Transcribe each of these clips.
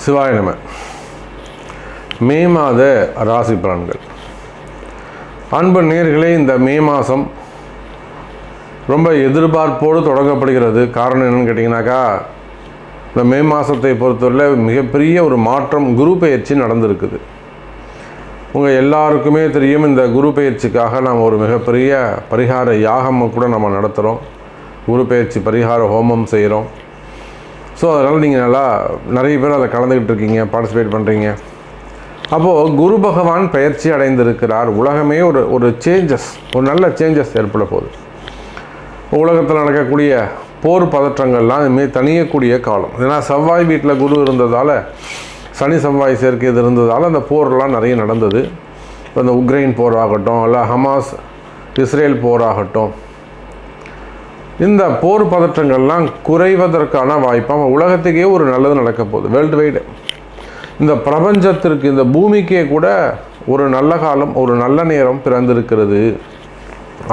சிவாய நம. மே மாத ராசி பலன்கள். அன்பு நேயர்களே, இந்த மே மாதம் ரொம்ப எதிர்பார்ப்போடு தொடங்கப்படுகிறது. காரணம் என்னென்னு கேட்டிங்கனாக்கா, இந்த மே மாதத்தை பொறுத்தவரையில் மிகப்பெரிய ஒரு மாற்றம், குரு பெயர்ச்சி நடந்திருக்குது. உங்கள் எல்லாருக்குமே தெரியும், இந்த குரு பெயர்ச்சிக்காக நாம் ஒரு மிகப்பெரிய பரிகார யாகம் கூட நம்ம நடத்துகிறோம். குரு பெயர்ச்சி பரிகார ஹோமம் செய்கிறோம். ஸோ அதனால் நீங்கள் நிறைய பேர் அதில் கலந்துக்கிட்டு இருக்கீங்க, பார்ட்டிசிபேட் பண்ணுறீங்க. அப்போது குரு பகவான் பெயர்ச்சி அடைந்திருக்கிறார். உலகமே ஒரு சேஞ்சஸ், ஒரு நல்ல சேஞ்சஸ் ஏற்பட போகுது. உலகத்தில் நடக்கக்கூடிய போர் பதற்றங்கள்லாம் இதுமாரி தணியக்கூடிய காலம். ஏன்னா செவ்வாய் வீட்டில் குரு இருந்ததால், சனி செவ்வாய் சேர்க்கை இது இருந்ததால் அந்த போர்லாம் நிறைய நடந்தது. இப்போ இந்த உக்ரைன் போர் ஆகட்டும், இல்லை ஹமாஸ் இஸ்ரேல் போர் ஆகட்டும், இந்த போர் பதற்றங்கள்லாம் குறைவதற்கான வாய்ப்பாக உலகத்துக்கே ஒரு நல்லது நடக்க போகுது. வேர்ல்டு வைடு, இந்த பிரபஞ்சத்திற்கு, இந்த பூமிக்கே கூட ஒரு நல்ல காலம், ஒரு நல்ல நேரம் பிறந்திருக்கிறது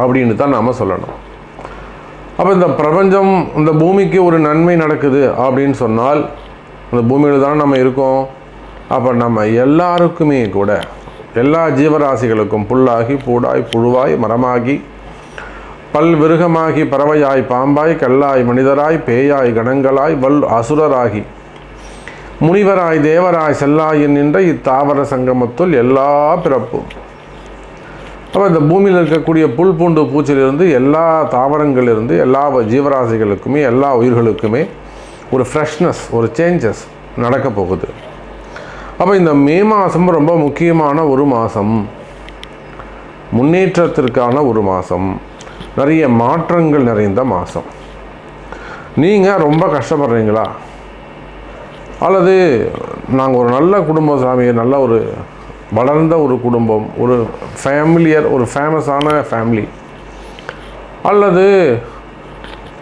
அப்படின்னு தான் நாம் சொல்லணும். அப்போ இந்த பிரபஞ்சம், இந்த பூமிக்கு ஒரு நன்மை நடக்குது அப்படின்னு சொன்னால், அந்த பூமியில் தானே நம்ம இருக்கோம். அப்போ நம்ம எல்லாருக்குமே கூட, எல்லா ஜீவராசிகளுக்கும், புல்லாகி பூடாய் புழுவாய் மரமாகி பல் விருகமாகி பறவையாய் பாம்பாய் கல்லாய் மனிதராய் பேயாய் கணங்களாய் வல் அசுரராகி முனிவராய் தேவராய் செல்லாயின் நின்ற இத்தாவர சங்கமத்துள் எல்லா பிறப்பும். அப்போ இந்த பூமியில் இருக்கக்கூடிய புல் பூண்டு பூச்சிலிருந்து, எல்லா தாவரங்களிலிருந்து, எல்லா ஜீவராசிகளுக்குமே, எல்லா உயிர்களுக்குமே ஒரு ஃப்ரெஷ்னஸ், ஒரு சேஞ்சஸ் நடக்க போகுது. அப்போ இந்த மே மாதம் ரொம்ப முக்கியமான ஒரு மாதம், முன்னேற்றத்திற்கான ஒரு மாதம், நிறைய மாற்றங்கள் நிறைந்த மாதம். நீங்கள் ரொம்ப கஷ்டப்படுறீங்களா, அல்லது நாங்கள் ஒரு நல்ல குடும்பம் சாமி, நல்ல ஒரு வளர்ந்த ஒரு குடும்பம், ஒரு ஃபேமிலியர், ஒரு ஃபேமஸான ஃபேமிலி, அல்லது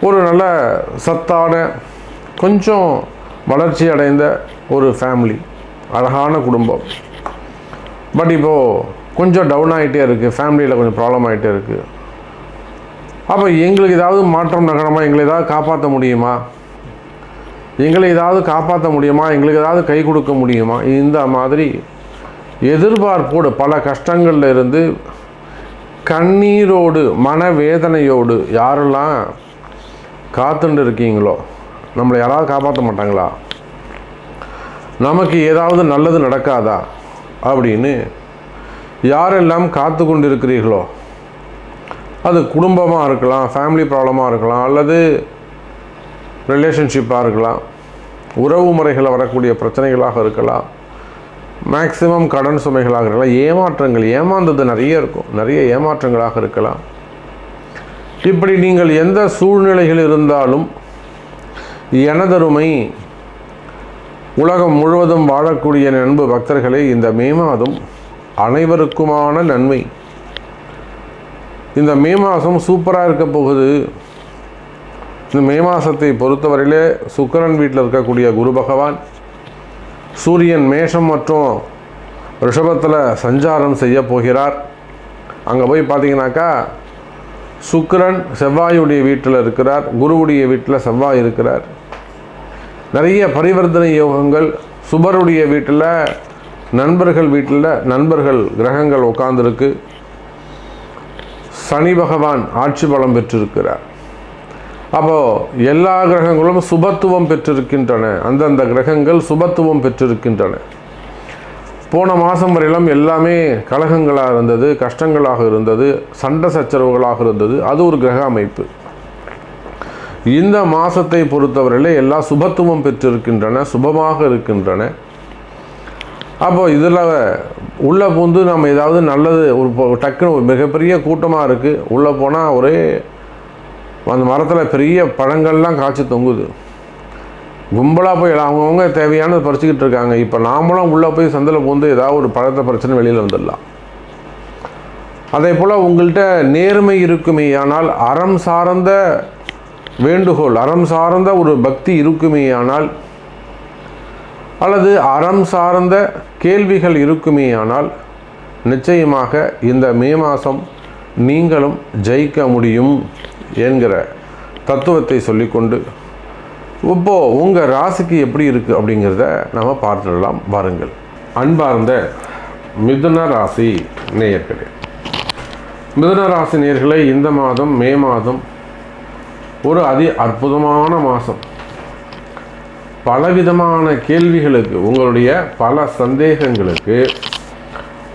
ஒரு நல்ல சத்தான கொஞ்சம் வளர்ச்சி அடைந்த ஒரு ஃபேமிலி, அழகான குடும்பம், பட் இப்போது கொஞ்சம் டவுன் ஆகிட்டே இருக்குது, ஃபேமிலியில் கொஞ்சம் ப்ராப்ளம் ஆகிட்டே இருக்குது. அப்போ எங்களுக்கு ஏதாவது மாற்றம் நகரமா, எங்களை ஏதாவது காப்பாற்ற முடியுமா, எங்களுக்கு ஏதாவது கை கொடுக்க முடியுமா, இந்த மாதிரி எதிர்பார்ப்போடு, பல கஷ்டங்களில் இருந்து கண்ணீரோடு, மனவேதனையோடு யாரெல்லாம் காத்துட்டு இருக்கீங்களோ, நம்மளை யாராவது காப்பாற்ற மாட்டாங்களா, நமக்கு ஏதாவது நல்லது நடக்காதா அப்படின்னு யாரெல்லாம் காத்து கொண்டு இருக்கிறீர்களோ, அது குடும்பமாக இருக்கலாம், ஃபேமிலி ப்ராப்ளமாக இருக்கலாம், அல்லது ரிலேஷன்ஷிப்பாக இருக்கலாம், உறவு முறைகளில் வரக்கூடிய பிரச்சனைகளாக இருக்கலாம், மேக்சிமம் கடன் சுமைகளாக இருக்கலாம், ஏமாற்றங்கள், ஏமாந்தது நிறைய இருக்கும், நிறைய ஏமாற்றங்களாக இருக்கலாம். இப்படி நீங்கள் எந்த சூழ்நிலைகள் இருந்தாலும், எனதருமை உலகம் முழுவதும் வாழக்கூடிய அன்பு பக்தர்களே, இந்த மே மாதம் அனைவருக்குமான நன்மை. இந்த மே மாதம் சூப்பராக இருக்க போகுது. இந்த மே மாதத்தை பொறுத்தவரையிலே சுக்கிரன் வீட்டில் இருக்கக்கூடிய குரு பகவான், சூரியன் மேஷம் மற்றும் ரிஷபத்தில் சஞ்சாரம் செய்ய போகிறார். அங்கே போய் பார்த்தீங்கன்னாக்கா சுக்கிரன் செவ்வாயுடைய வீட்டில் இருக்கிறார், குருவுடைய வீட்டில் செவ்வாய் இருக்கிறார். நிறைய பரிவர்த்தனை யோகங்கள். சுபருடைய வீட்டில் நண்பர்கள் கிரகங்கள் உட்கார்ந்துருக்கு. சனி பகவான் ஆட்சி பலம் பெற்றிருக்கிறார். அப்போது எல்லா கிரகங்களும் சுபத்துவம் பெற்றிருக்கின்றன. அந்தந்த கிரகங்கள் சுபத்துவம் பெற்றிருக்கின்றன. போன மாதம் வரையிலும் எல்லாமே கலகங்களாக இருந்தது, கஷ்டங்களாக இருந்தது, சண்டை சச்சரவுகளாக இருந்தது. அது ஒரு கிரக அமைப்பு. இந்த மாதத்தை பொறுத்தவரையிலே எல்லா சுபத்துவம் பெற்றிருக்கின்றன, சுபமாக இருக்கின்றன. அப்போ இதில் உள்ளே பூந்து நம்ம ஏதாவது நல்லது, ஒரு டக்குன்னு ஒரு மிகப்பெரிய கூட்டமாக இருக்குது, உள்ளே போனால் ஒரே அந்த மரத்தில் பெரிய பழங்கள்லாம் காய்ச்சி தொங்குது. கும்பலாக போய் அவங்கவுங்க தேவையானது பறிச்சுக்கிட்டு இருக்காங்க. இப்போ நாமளும் உள்ளே போய் சந்தில் பூந்து ஏதாவது ஒரு பழத்தை பிரச்சனை வெளியில் வந்துடலாம். அதே போல் உங்கள்கிட்ட நேர்மை இருக்குமே, ஆனால் அறம் சார்ந்த வேண்டுகோள், அறம் சார்ந்த ஒரு பக்தி இருக்குமே ஆனால், அல்லது அறம் சார்ந்த கேள்விகள் இருக்குமே ஆனால், நிச்சயமாக இந்த மே மாதம் நீங்களும் ஜெயிக்க முடியும் என்கிற தத்துவத்தை சொல்லிக்கொண்டு இப்போது உங்கள் ராசிக்கு எப்படி இருக்குது அப்படிங்கிறத நம்ம பார்த்துடலாம் வாருங்கள். அன்பார்ந்த மிதுன ராசி நேயர்களே, மிதுன ராசி நேயர்களே, இந்த மாதம் மே மாதம் ஒரு அற்புதமான மாதம். பலவிதமான கேள்விகளுக்கு, உங்களுடைய பல சந்தேகங்களுக்கு,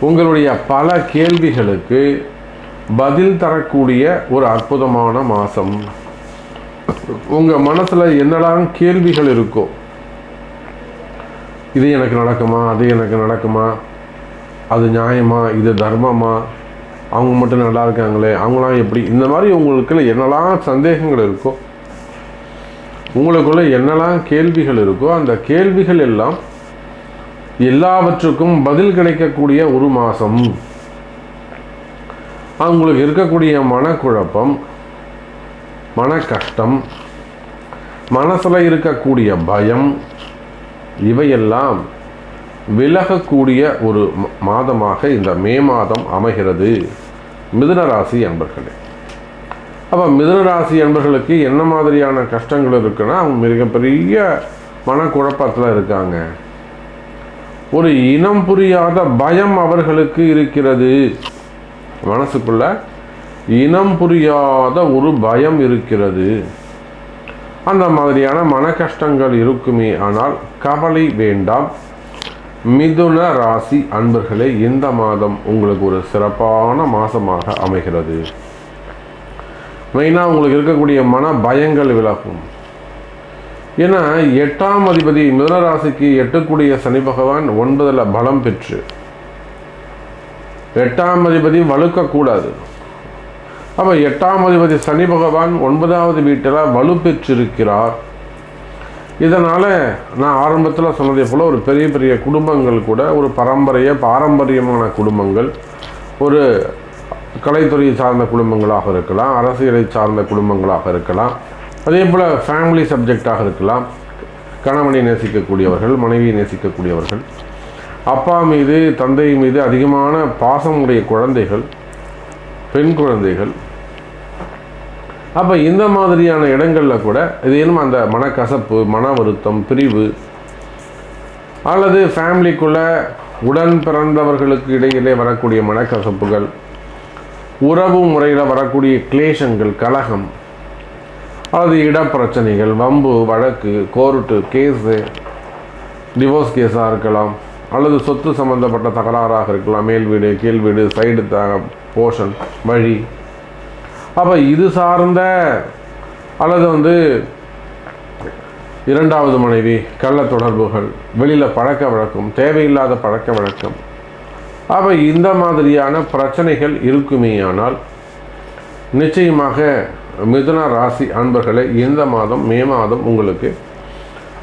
உங்களுடைய பல கேள்விகளுக்கு பதில் தரக்கூடிய ஒரு அற்புதமான மாதம். உங்கள் மனசில் என்னெல்லாம் கேள்விகள் இருக்கோ, இது எனக்கு நடக்குமா, அது எனக்கு நடக்குமா, அது நியாயமா, இது தர்மமா, அவங்க மட்டும் நல்லா இருக்காங்களே, அவங்களாம் எப்படி, இந்த மாதிரி உங்களுக்குள்ள என்னெல்லாம் சந்தேகங்கள் இருக்கோ, உங்களுக்குள்ள என்னெல்லாம் கேள்விகள் இருக்கோ, அந்த கேள்விகள் எல்லாம் எல்லாவற்றுக்கும் பதில் கிடைக்கக்கூடிய ஒரு மாதம். உங்களுக்கு இருக்கக்கூடிய மனக்குழப்பம், மன கஷ்டம், மனசில் இருக்கக்கூடிய பயம், இவையெல்லாம் விலகக்கூடிய ஒரு மாதமாக இந்த மே மாதம் அமைகிறது மிதுனராசி அன்பர்களே. அப்போ மிதுனராசி அன்பர்களுக்கு என்ன மாதிரியான கஷ்டங்கள் இருக்குன்னா, அவங்க மிகப்பெரிய மனக்குழப்பத்தில் இருக்காங்க. ஒரு இனம் புரியாத பயம் அவர்களுக்கு இருக்கிறது. மனசுக்குள்ள இனம் புரியாத ஒரு பயம் இருக்கிறது. அந்த மாதிரியான மன கஷ்டங்கள் இருக்குமே. ஆனால் கவலை வேண்டாம் மிதுன ராசி அன்பர்களே, இந்த மாதம் உங்களுக்கு ஒரு சிறப்பான மாதமாக அமைகிறது. மெயினாக உங்களுக்கு இருக்கக்கூடிய மன பயங்கள் விலகும். ஏன்னா 8ஆம் அதிபதி மிதுனராசிக்கு 8க்குடைய சனி பகவான் 9ல் பலம் பெற்று, 8ஆம் அதிபதி வலுக்கக்கூடாது. அப்போ 8ஆம் அதிபதி சனி பகவான் 9வது வீட்டில் வலு பெற்றிருக்கிறார். இதனால் நான் ஆரம்பத்தில் சொன்னதை போல் ஒரு பெரிய பெரிய குடும்பங்கள் கூட, ஒரு பாரம்பரியமான குடும்பங்கள், ஒரு கலைத்துறையை சார்ந்த குடும்பங்களாக இருக்கலாம், அரசியலை சார்ந்த குடும்பங்களாக இருக்கலாம், அதே போல் ஃபேமிலி சப்ஜெக்டாக இருக்கலாம். கணவனை நேசிக்கக்கூடியவர்கள், மனைவியை நேசிக்கக்கூடியவர்கள், அப்பா மீது தந்தை மீது அதிகமான பாசமுடைய குழந்தைகள், பெண் குழந்தைகள். அப்போ இந்த மாதிரியான இடங்களில் கூட ஏதேனும் அந்த மனக்கசப்பு, மன வருத்தம், பிரிவு, அல்லது ஃபேமிலிக்குள்ளே உடன் பிறந்தவர்களுக்கு இடையிலே வரக்கூடிய மனக்கசப்புகள், உறவு முறையில் வரக்கூடிய கிளேஷங்கள், கலகம், அல்லது இடப்பிரச்சனைகள், வம்பு வழக்கு, கோர்ட்டு கேஸு, டிவோர்ஸ் கேஸாக இருக்கலாம், அல்லது சொத்து சம்பந்தப்பட்ட தகராறாக இருக்கலாம், மேல் வீடு கீழ் வீடு, சைடு போர்ஷன், வழி. அப்போ இது சார்ந்த, அல்லது இரண்டாவது மனைவி, கள்ள தொடர்புகள், வெளியில் பழக்க வழக்கம், தேவையில்லாத பழக்க வழக்கம். அப்போ இந்த மாதிரியான பிரச்சனைகள் இருக்குமேயானால் நிச்சயமாக மிதுன ராசி அன்பர்களே, இந்த மாதம் மே மாதம் உங்களுக்கு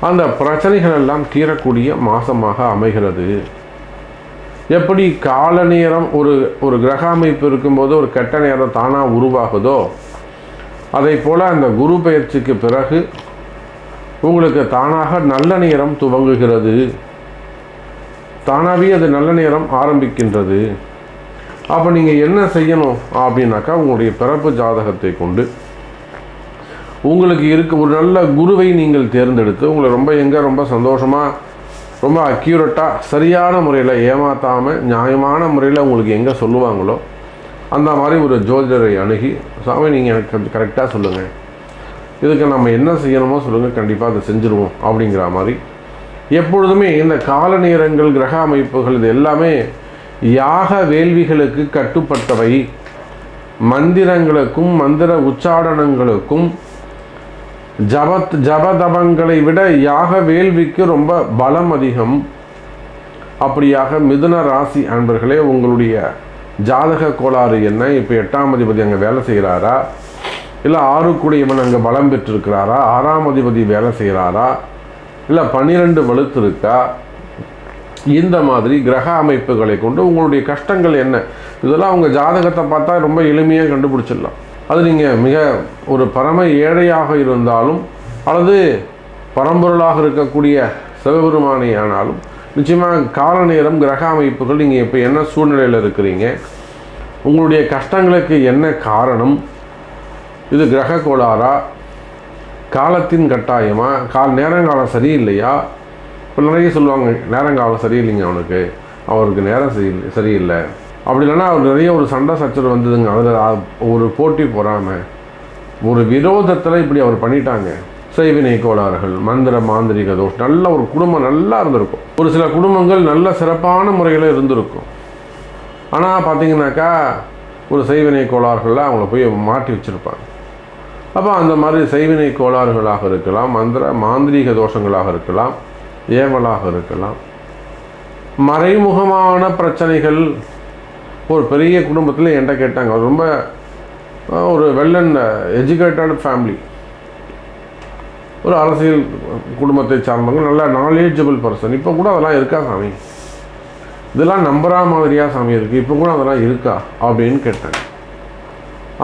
அந்த பிரச்சனைகள் எல்லாம் தீரக்கூடிய மாதமாக அமைகிறது. எப்படி கால நேரம் ஒரு கிரக அமைப்பு இருக்கும்போது ஒரு கெட்ட நேரம் தானாக உருவாகுதோ, அதை போல் அந்த குரு பெயர்ச்சிக்கு பிறகு உங்களுக்கு தானாக நல்ல நேரம் துவங்குகிறது. தானாகவே அது நல்ல நேரம் ஆரம்பிக்கின்றது. அப்போ நீங்கள் என்ன செய்யணும் அப்படின்னாக்கா, உங்களுடைய பிறப்பு ஜாதகத்தை கொண்டு உங்களுக்கு ஒரு நல்ல குருவை நீங்கள் தேர்ந்தெடுத்து, உங்களை ரொம்ப சந்தோஷமாக, ரொம்ப அக்யூரேட்டாக, சரியான முறையில், ஏமாற்றாமல் நியாயமான முறையில் உங்களுக்கு எங்கே சொல்லுவாங்களோ அந்த மாதிரி ஒரு ஜோதிடரை அணுகி, சாமி நீங்கள் எனக்கு கரெக்டாக சொல்லுங்கள், இதுக்கு நம்ம என்ன செய்யணுமோ சொல்லுங்கள், கண்டிப்பாக அதை செஞ்சுருவோம் அப்படிங்கிற மாதிரி. எப்பொழுதுமே இந்த கால நேரங்கள், கிரக அமைப்புகள், இது எல்லாமே யாக வேள்விகளுக்கு கட்டுப்பட்டவை. மந்திரங்களுக்கும் மந்திர உச்சாடனங்களுக்கும் ஜபதபங்களை விட யாக வேள்விக்கு ரொம்ப பலம் அதிகம். அப்படியாக மிதுன ராசி அன்பர்களே, உங்களுடைய ஜாதக கோளாறு என்ன? இப்போ 8ஆம் அதிபதி அங்கே வேலை செய்கிறாரா, இல்லை 6க்குடையவன் அங்கே பலம் பெற்றிருக்கிறாரா, 6ஆம் அதிபதி வேலை செய்கிறாரா, இல்லை 12 வலுத்து இருக்கா? இந்த மாதிரி கிரக அமைப்புகளை கொண்டு உங்களுடைய கஷ்டங்கள் என்ன, இதெல்லாம் உங்கள் ஜாதகத்தை பார்த்தா ரொம்ப எளிமையாக கண்டுபிடிச்சிடலாம். அது நீங்கள் மிக ஒரு பரம ஏழையாக இருந்தாலும், அல்லது பரம்பொருளாக இருக்கக்கூடிய சிவபெருமானே ஆனாலும், நிச்சயமாக கால நேரம், கிரக அமைப்புகள், நீங்கள் இப்போ என்ன சூழ்நிலையில் இருக்கிறீங்க, உங்களுடைய கஷ்டங்களுக்கு என்ன காரணம், இது கிரக கோளாறா, காலத்தின் கட்டாயமாக நேரங்காலம் சரியில்லையா? இப்போ நிறைய சொல்லுவாங்க நேரங்காலம் சரியில்லைங்க, அவருக்கு நேரம் சரியில்லை. அப்படி இல்லைன்னா அவர் நிறைய ஒரு சண்டை சச்சரவு வந்ததுங்க, அதில் ஒரு போட்டி பொறாமை, ஒரு விரோதத்தில் இப்படி அவர் பண்ணிட்டாங்க. செய்வினை கோளாறுகள், மந்திர மாந்திரிக தோஷம், நல்ல ஒரு குடும்பம் நல்லா இருந்திருக்கும். ஒரு சில குடும்பங்கள் நல்ல சிறப்பான முறையில் இருந்திருக்கும். ஆனால் பார்த்தீங்கன்னாக்கா ஒரு செய்வினை கோளாறுகளில் அவங்கள போய் மாட்டி வச்சுருப்பாங்க. அப்போ அந்த மாதிரி செய்வினை கோளாறுகளாக இருக்கலாம், மந்திர மாந்திரீக தோஷங்களாக இருக்கலாம், ஏவலாக இருக்கலாம், மறைமுகமான பிரச்சனைகள். ஒரு பெரிய குடும்பத்தில் என்கிட்ட கேட்டாங்க, ரொம்ப ஒரு வெல் அண்ட் எஜுகேட்டட் ஃபேமிலி, ஒரு அரசியல் குடும்பத்தை சார்ந்தவங்க, நல்ல நாலேஜபிள் பர்சன். இப்போ கூட அதெல்லாம் இருக்கா சாமி? இதெல்லாம் நம்புறா மாதிரியா சாமி இருக்குது, இப்போ கூட அதெல்லாம் இருக்கா அப்படின்னு கேட்டாங்க.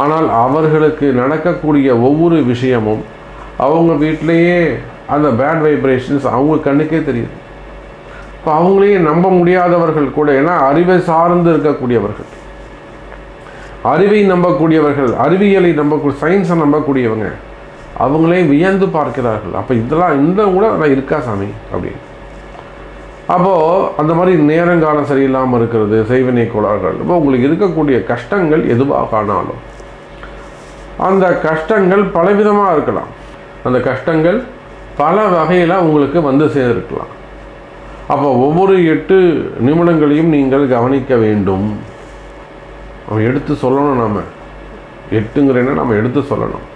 ஆனால் அவர்களுக்கு நடக்கக்கூடிய ஒவ்வொரு விஷயமும் அவங்க வீட்டிலேயே அந்த பேட் வைப்ரேஷன்ஸ் அவங்க கண்ணுக்கே தெரியுது. இப்போ அவங்களையே நம்ப முடியாதவர்கள் கூட, ஏன்னா அறிவை சார்ந்து இருக்கக்கூடியவர்கள், அறிவை நம்பக்கூடியவர்கள், அறிவியலை நம்பக்கூடிய, சயின்ஸை நம்பக்கூடியவங்க, அவங்களே வியந்து பார்க்கிறார்கள். அப்போ இதெல்லாம் இந்த கூட அதெல்லாம் இருக்கா சாமி அப்படின்னு. அப்போது அந்த மாதிரி நேரங்காலம் சரியில்லாமல் இருக்கிறது, செய்வினை கோளாறுகள். இப்போ உங்களுக்கு இருக்கக்கூடிய கஷ்டங்கள் எதுவாக ஆனாலும் அந்த கஷ்டங்கள் பலவிதமாக இருக்கலாம். அந்த கஷ்டங்கள் பல வகையில் உங்களுக்கு வந்து சேர்ந்திருக்கலாம். அப்போ ஒவ்வொரு 8 நிமிடங்களையும் நீங்கள் கவனிக்க வேண்டும். நம்ம எடுத்து சொல்லணும், நம்ம 8ங்கிறேன்னா நம்ம எடுத்து சொல்லணும்.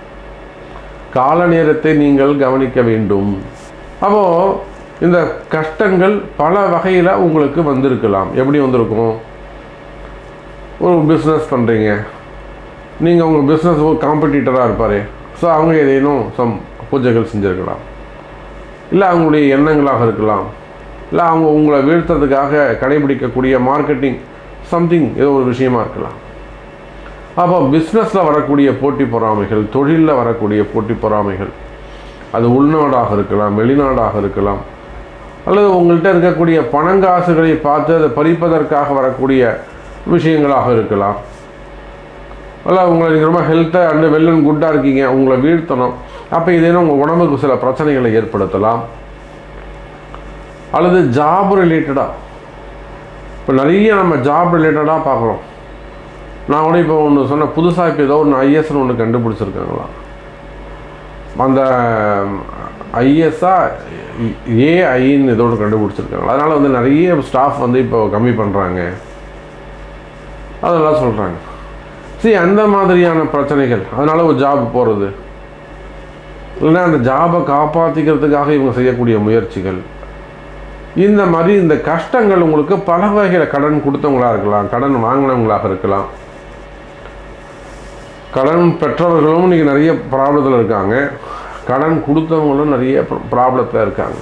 கால நேரத்தை நீங்கள் கவனிக்க வேண்டும். அப்போது இந்த கஷ்டங்கள் பல வகையில் உங்களுக்கு வந்திருக்கலாம். எப்படி வந்திருக்கும்? ஒரு பிஸ்னஸ் பண்ணுறீங்க, நீங்கள் உங்கள் பிஸ்னஸ் ஒரு காம்படிட்டராக இருப்பார், ஸோ அவங்க ஏதேனும் பூஜைகள் செஞ்சுருக்கலாம், இல்லை அவங்களுடைய எண்ணங்களாக இருக்கலாம், இல்லை அவங்க உங்களை வீழ்த்துறதுக்காக கடைபிடிக்கக்கூடிய மார்க்கெட்டிங் சம்திங் ஏதோ ஒரு விஷயமா இருக்கலாம். அப்போ பிஸ்னஸில் வரக்கூடிய போட்டி பொறாமைகள், தொழிலில் வரக்கூடிய போட்டி பொறாமைகள், அது உள்நாடாக இருக்கலாம், வெளிநாடாக இருக்கலாம், அல்லது உங்கள்கிட்ட இருக்கக்கூடிய பணங்காசுகளை பார்த்து அதை பறிப்பதற்காக வரக்கூடிய விஷயங்களாக இருக்கலாம். அல்ல உங்களை நீங்கள் ரொம்ப ஹெல்த்தாக அண்டு வெல் அண்ட் குட்டாக இருக்கீங்க, உங்களை வீழ்த்தணும், அப்போ இதேனும் உங்கள் உடம்புக்கு சில பிரச்சனைகளை ஏற்படுத்தலாம். அல்லது ஜாப் ரிலேட்டடாக, இப்போ நிறைய நம்ம ஜாப் ரிலேட்டடாக பார்க்குறோம். நான் கூட இப்போ ஒன்று சொன்ன, புதுசாக இப்போ ஏதோ ஒன்று ஐஎஸ்ன்னு ஒன்று கண்டுபிடிச்சிருக்காங்களா, அந்த ஐஎஸ்ஸா ஏஐன்னு ஏதோ ஒன்று கண்டுபிடிச்சிருக்காங்க. அதனால் வந்து நிறைய ஸ்டாஃப் வந்து இப்போ கம்மி பண்ணுறாங்க, அதெல்லாம் சொல்கிறாங்க. சரி, அந்த மாதிரியான பிரச்சனைகள், அதனால் ஒரு ஜாப் போகிறது, இல்லைன்னா அந்த ஜாபை காப்பாற்றிக்கிறதுக்காக இவங்க செய்யக்கூடிய முயற்சிகள், இந்த மாதிரி இந்த கஷ்டங்கள் உங்களுக்கு பல வகையில், கடன் கொடுத்தவங்களாக இருக்கலாம், கடன் வாங்கினவங்களாக இருக்கலாம், கடன் பெற்றவர்களும் இன்றைக்கி நிறைய ப்ராப்ளத்தில் இருக்காங்க, கடன் கொடுத்தவங்களும் நிறைய ப்ராப்ளத்தில் இருக்காங்க.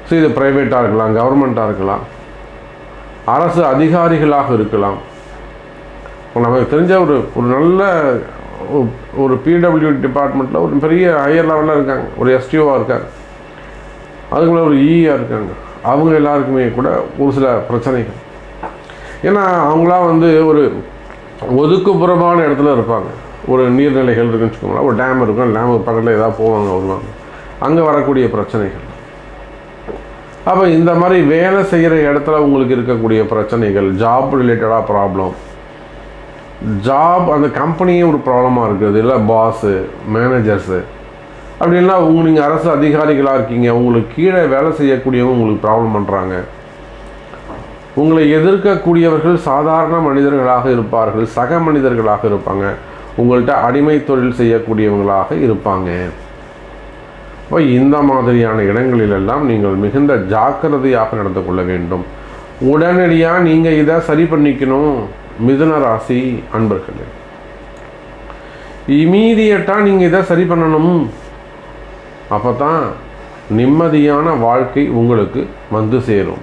ஸோ இது ப்ரைவேட்டாக இருக்கலாம், கவர்மெண்ட்டாக இருக்கலாம், அரசு அதிகாரிகளாக இருக்கலாம். நமக்கு தெரிஞ்ச ஒரு நல்ல ஒரு பிடபிள்யூ டிபார்ட்மெண்ட்டில் ஒரு பெரிய ஹையர் லெவலில் இருக்காங்க, ஒரு எஸ்டிஓவாக இருக்காங்க, அதுக்குள்ள ஒரு இஆர் இருக்காங்க. அவங்க எல்லாருக்குமே கூட ஒரு சில பிரச்சனைகள், ஏன்னா அவங்களாம் வந்து ஒரு ஒதுக்குப்புறமான இடத்துல இருப்பாங்க. ஒரு நீர்நிலைகள் இருக்குன்னு வச்சுக்கோங்களேன், ஒரு டேம் இருக்கும், டேமுக்கு பக்கத்தில் ஏதாவது போவாங்க வருவாங்க, அங்கே வரக்கூடிய பிரச்சனைகள். அப்போ இந்த மாதிரி வேலை செய்கிற இடத்துல உங்களுக்கு இருக்கக்கூடிய பிரச்சனைகள், ஜாப் ரிலேட்டடாக ப்ராப்ளம், ஜாப் அந்த கம்பெனியே ஒரு ப்ராப்ளமாக இருக்குது, இல்லை பாஸு மேனேஜர்ஸு அப்படின்னா நீங்கள் அரசு அதிகாரிகளாக இருக்கீங்க, உங்களுக்கு கீழே வேலை செய்யக்கூடியவங்க உங்களுக்கு ப்ராப்ளம் பண்ணுறாங்க, உங்களை எதிர்க்கக்கூடியவர்கள் சாதாரண மனிதர்களாக இருப்பார்கள், சக மனிதர்களாக இருப்பாங்க, உங்கள்கிட்ட அடிமை தொழில் செய்யக்கூடியவங்களாக இருப்பாங்க. இப்போ இந்த மாதிரியான இடங்களிலெல்லாம் நீங்கள் மிகுந்த ஜாக்கிரதையாக நடந்து கொள்ள வேண்டும். உடனடியாக நீங்கள் இதை சரி பண்ணிக்கணும். மிதுன ராசி அன்பர்களே, இமீடியட்டாக நீங்கள் இதை சரி பண்ணணும். அப்போ தான் நிம்மதியான வாழ்க்கை உங்களுக்கு வந்து சேரும்.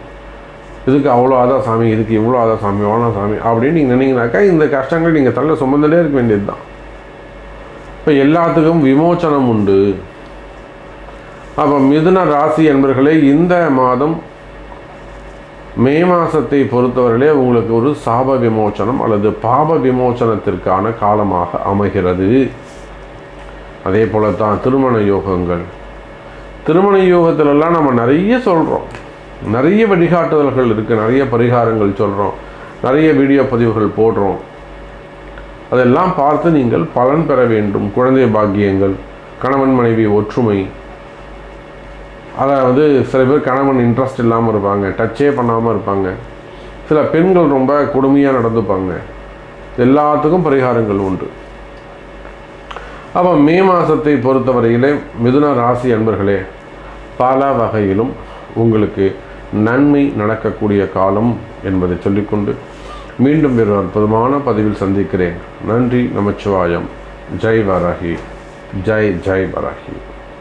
இதுக்கு அவ்வளோ ஆதான் சாமி, இதுக்கு இவ்வளோ ஆதான் சாமி, அவ்வளோ சாமி அப்படின்னு நீங்கள் நினைங்கனாக்கா இந்த கஷ்டங்கள் நீங்கள் தள்ள சுமந்துலே இருக்க வேண்டியது தான். இப்போ எல்லாத்துக்கும் விமோச்சனம் உண்டு. அப்போ மிதுன ராசி என்பர்களே, இந்த மாதம் மே மாதத்தை பொறுத்தவரையிலே உங்களுக்கு ஒரு சாப விமோச்சனம் அல்லது பாப விமோச்சனத்திற்கான காலமாக அமைகிறது. அதே போல தான் திருமண யோகங்கள். திருமண யோகத்திலெல்லாம் நம்ம நிறைய சொல்கிறோம், நிறைய வழிகாட்டுதல்கள் இருக்குது, நிறைய பரிகாரங்கள் சொல்கிறோம், நிறைய வீடியோ பதிவுகள் போடுறோம். அதெல்லாம் பார்த்து நீங்கள் பலன் பெற வேண்டும். குழந்தை பாக்கியங்கள், கணவன் மனைவி ஒற்றுமை, அதாவது சில பேர் கணவன் இன்ட்ரெஸ்ட் இல்லாமல் இருப்பாங்க, டச்சே பண்ணாமல் இருப்பாங்க, சில பெண்கள் ரொம்ப கொடுமையாக நடந்துப்பாங்க. எல்லாத்துக்கும் பரிகாரங்கள் உண்டு. அப்போ மே மாதத்தை பொறுத்தவரையிலே மிதுன ராசி அன்பர்களே, பல வகையிலும் உங்களுக்கு நன்மை நடக்கக்கூடிய காலம் என்பதை சொல்லிக்கொண்டு மீண்டும் வேறு அற்புதமான பதிவில் சந்திக்கிறேன். நன்றி. நமச்சிவாயம். ஜெய் வராகி. ஜெய் ஜெய் வராகி.